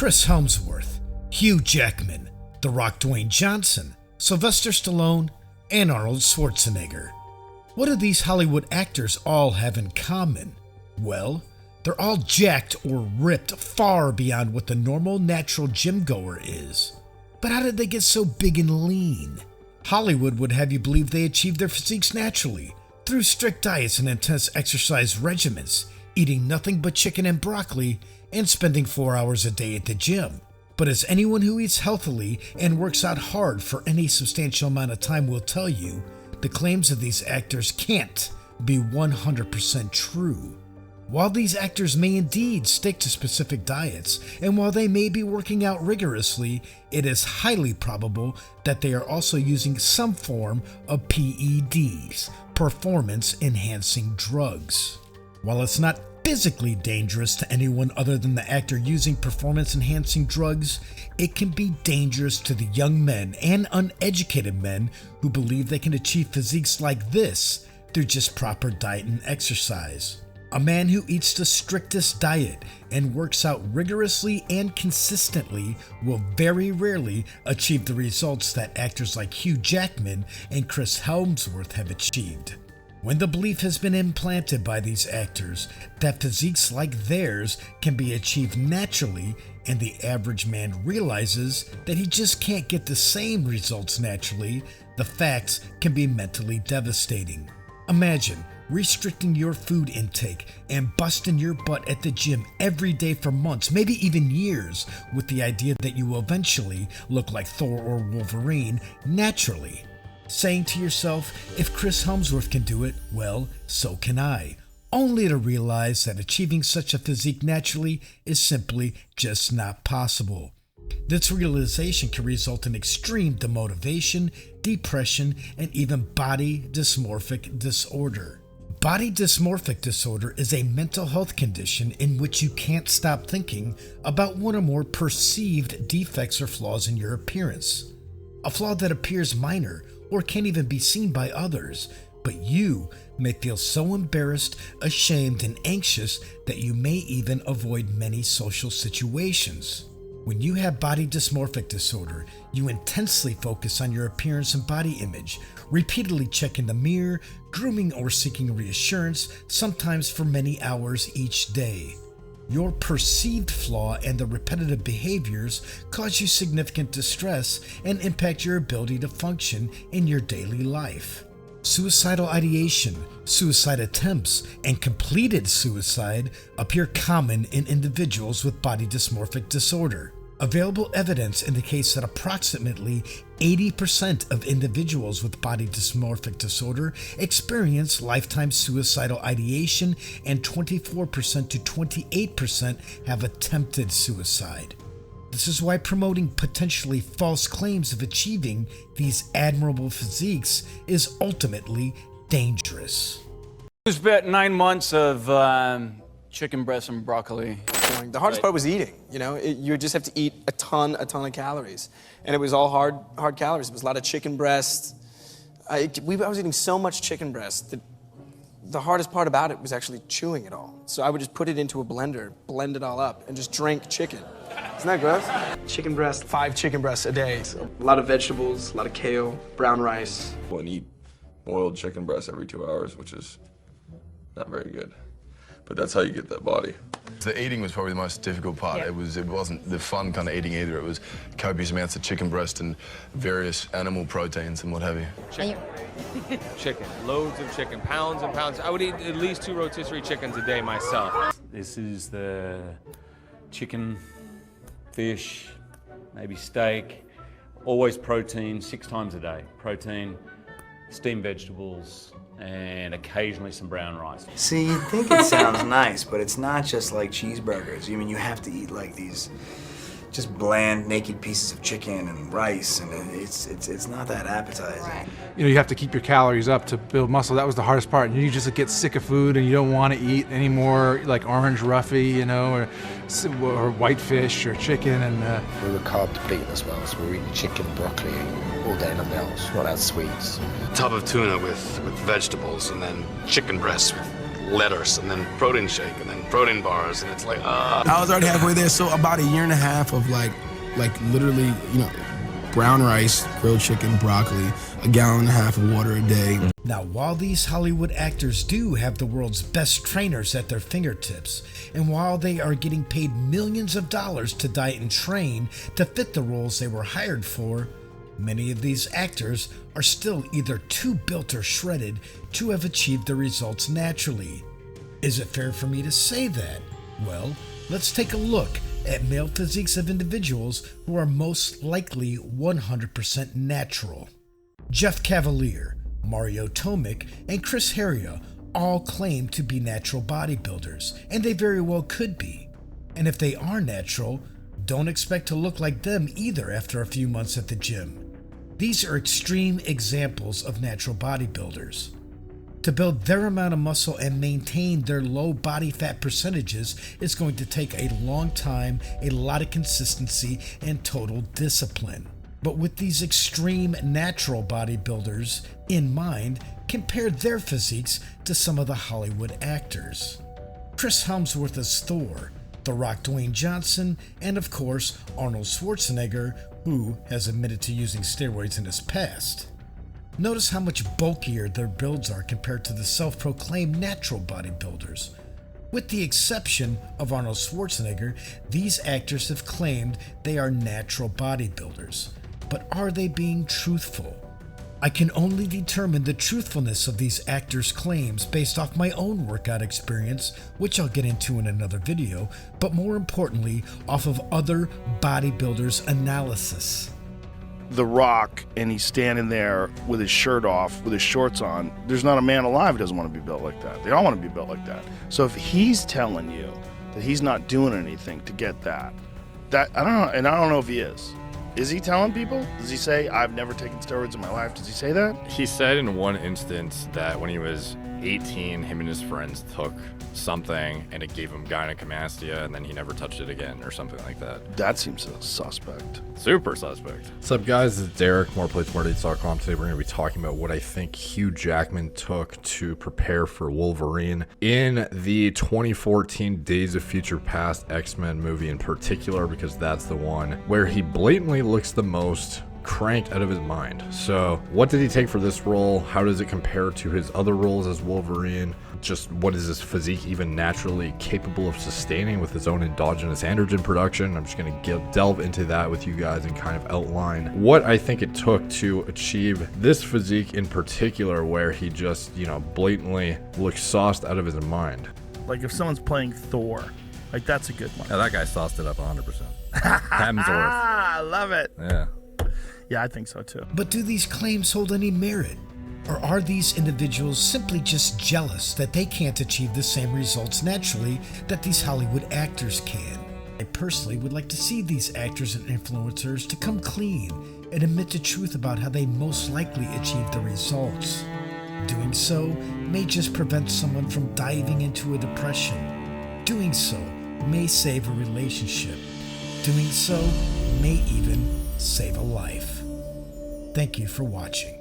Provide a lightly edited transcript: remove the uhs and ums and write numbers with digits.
Chris Hemsworth, Hugh Jackman, The Rock Dwayne Johnson, Sylvester Stallone, and Arnold Schwarzenegger. What do these Hollywood actors all have in common? Well, they're all jacked or ripped far beyond what the normal natural gym goer is. But how did they get so big and lean? Hollywood would have you believe they achieved their physiques naturally, through strict diets and intense exercise regimens, eating nothing but chicken and broccoli, and spending 4 hours a day at the gym. But as anyone who eats healthily and works out hard for any substantial amount of time will tell you, the claims of these actors can't be 100% true. While these actors may indeed stick to specific diets, and while they may be working out rigorously, it is highly probable that they are also using some form of PEDs, performance-enhancing drugs. While it's not physically dangerous to anyone other than the actor using performance-enhancing drugs, it can be dangerous to the young men and uneducated men who believe they can achieve physiques like this through just proper diet and exercise. A man who eats the strictest diet and works out rigorously and consistently will very rarely achieve the results that actors like Hugh Jackman and Chris Hemsworth have achieved. When the belief has been implanted by these actors that physiques like theirs can be achieved naturally, and the average man realizes that he just can't get the same results naturally, the facts can be mentally devastating. Imagine restricting your food intake and busting your butt at the gym every day for months, maybe even years, with the idea that you will eventually look like Thor or Wolverine naturally. Saying to yourself, if Chris Hemsworth can do it, well, so can I. Only to realize that achieving such a physique naturally is simply just not possible. This realization can result in extreme demotivation, depression, and even body dysmorphic disorder. Body dysmorphic disorder is a mental health condition in which you can't stop thinking about one or more perceived defects or flaws in your appearance. A flaw that appears minor or can't even be seen by others, but you may feel so embarrassed, ashamed, and anxious that you may even avoid many social situations. When you have body dysmorphic disorder, you intensely focus on your appearance and body image, repeatedly check in the mirror, grooming or seeking reassurance, sometimes for many hours each day. Your perceived flaw and the repetitive behaviors cause you significant distress and impact your ability to function in your daily life. Suicidal ideation, suicide attempts, and completed suicide appear common in individuals with body dysmorphic disorder. Available evidence indicates that approximately 80% of individuals with body dysmorphic disorder experience lifetime suicidal ideation, and 24% to 28% have attempted suicide. This is why promoting potentially false claims of achieving these admirable physiques is ultimately dangerous. It was about 9 months of chicken breast and broccoli. The hardest part was eating. You know, you just have to eat a ton of calories, and it was all hard calories. It was a lot of chicken breast. I was eating so much chicken breast that the hardest part about it was actually chewing it all. So I would just put it into a blender, blend it all up, and just drink chicken. Isn't that gross? Chicken breast, 5 chicken breasts a day. So a lot of vegetables, a lot of kale, brown rice. And eat boiled chicken breast every 2 hours, which is not very good. But that's how you get that body. The eating was probably the most difficult part. Yeah. It wasn't the fun kind of eating either. It was copious amounts of chicken breast and various animal proteins and what have you. Chicken, loads of chicken, pounds and pounds. I would eat at least 2 rotisserie chickens a day myself. This is the chicken, fish, maybe steak, always protein 6 times a day. Protein, steamed vegetables, and occasionally some brown rice. See, you think it sounds nice, but it's not just like cheeseburgers. I mean, you have to eat like these just bland, naked pieces of chicken and rice, and it's not that appetizing. Right. You know, you have to keep your calories up to build muscle. That was the hardest part. You just get sick of food and you don't want to eat any more like orange roughy, you know, or white fish or chicken. And we were carb depleted as well, so we were eating chicken, broccoli all day, nothing else. Not out sweets. Tub of tuna with vegetables, and then chicken breast with letters, and then protein shake, and then protein bars, and it's like, I was already halfway there, so about 1.5 years of like literally, you know, brown rice, grilled chicken, broccoli, 1.5 gallons of water a day. Now, while these Hollywood actors do have the world's best trainers at their fingertips, and while they are getting paid millions of dollars to diet and train to fit the roles they were hired for, many of these actors are still either too built or shredded to have achieved the results naturally. Is it fair for me to say that? Well, let's take a look at male physiques of individuals who are most likely 100% natural. Jeff Cavaliere, Mario Tomic, and Chris Heria all claim to be natural bodybuilders, and they very well could be. And if they are natural, don't expect to look like them either after a few months at the gym. These are extreme examples of natural bodybuilders. To build their amount of muscle and maintain their low body fat percentages is going to take a long time, a lot of consistency, and total discipline. But with these extreme natural bodybuilders in mind, compare their physiques to some of the Hollywood actors. Chris Hemsworth as Thor, The Rock Dwayne Johnson, and of course Arnold Schwarzenegger, who has admitted to using steroids in his past. Notice how much bulkier their builds are compared to the self-proclaimed natural bodybuilders. With the exception of Arnold Schwarzenegger, these actors have claimed they are natural bodybuilders. But are they being truthful? I can only determine the truthfulness of these actors' claims based off my own workout experience, which I'll get into in another video, but more importantly, off of other bodybuilders' analysis. The Rock, and he's standing there with his shirt off, with his shorts on. There's not a man alive who doesn't want to be built like that. They all want to be built like that. So if he's telling you that he's not doing anything to get that I don't know, and I don't know if he is. Is he telling people? Does he say, I've never taken steroids in my life? Does he say that? He said in one instance that when he was 18, him and his friends took something and it gave him gynecomastia and then he never touched it again or something like that. That seems suspect. Super suspect. What's up, guys? It's Derek, moreplates.com. Today we're going to be talking about what I think Hugh Jackman took to prepare for Wolverine in the 2014 Days of Future Past X-Men movie in particular, because that's the one where he blatantly looks the most cranked out of his mind. So what did he take for this role? How does it compare to his other roles as Wolverine? Just what is his physique even naturally capable of sustaining with his own endogenous androgen production? I'm just going to delve into that with you guys and kind of outline what I think it took to achieve this physique in particular, where he just, you know, blatantly looks sauced out of his mind. Like if someone's playing Thor, like that's a good one. Yeah, that guy sauced it up 100%. Hemsworth. I love it. Yeah. Yeah, I think so too. But do these claims hold any merit? Or are these individuals simply just jealous that they can't achieve the same results naturally that these Hollywood actors can? I personally would like to see these actors and influencers to come clean and admit the truth about how they most likely achieved the results. Doing so may just prevent someone from diving into a depression. Doing so may save a relationship. Doing so may even save a life. Thank you for watching.